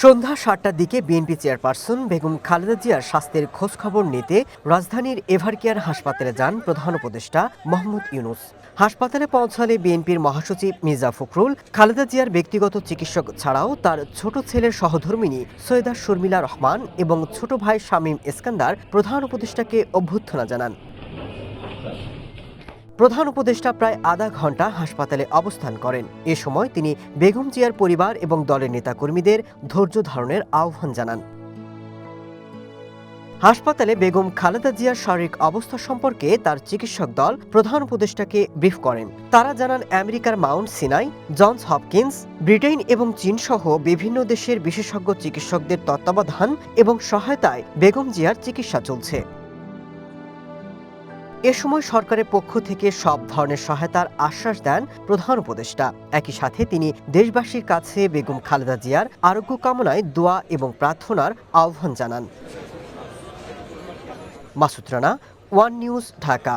সন্ধ্যা ৭টার দিকে BNP chairperson Begum Khaleda জিয়ার স্বাস্থ্যের খোঁজখবর নিতে রাজধানীর এভারকেয়ার হাসপাতালে যান প্রধান উপদেষ্টা মোহাম্মদ ইউনূস। হাসপাতালে পৌঁছালে বিএনপির মহাসচিব মির্জা ফখরুল খালেদা জিয়ার ব্যক্তিগত চিকিৎসক ছাড়াও তার ছোট ছেলের সহধর্মিণী সৈয়দা শর্মিলা রহমান এবং ছোট ভাই শামীম ইস্কান্দার প্রধান উপদেষ্টাকে অভ্যর্থনা জানান। প্রধান উপদেষ্টা প্রায় আধা ঘন্টা হাসপাতালে অবস্থান করেন। এ সময় তিনি বেগম জিয়ার পরিবার এবং দলের নেতাকর্মীদের ধৈর্য ধারণের আহ্বান জানান। হাসপাতালে বেগম খালেদা জিয়ার শারীরিক অবস্থা সম্পর্কে তার চিকিৎসক দল প্রধান উপদেষ্টাকে ব্রিফ করেন। তারা জানান আমেরিকার Mount Sinai, Johns Hopkins, Britain এবং চীন সহ বিভিন্ন দেশের বিশেষজ্ঞ চিকিৎসকদের তত্ত্বাবধান এবং সহায়তায় বেগম জিয়ার চিকিৎসা চলছে। এ সময় সরকারের পক্ষ থেকে সব ধরনের সহায়তার আশ্বাস দেন প্রধান উপদেষ্টা। একই সাথে তিনি দেশবাসীর কাছে বেগম খালেদা জিয়ার আরোগ্য কামনায় দোয়া এবং প্রার্থনার আহ্বান জানান। Masud Rana, one news, Dhaka.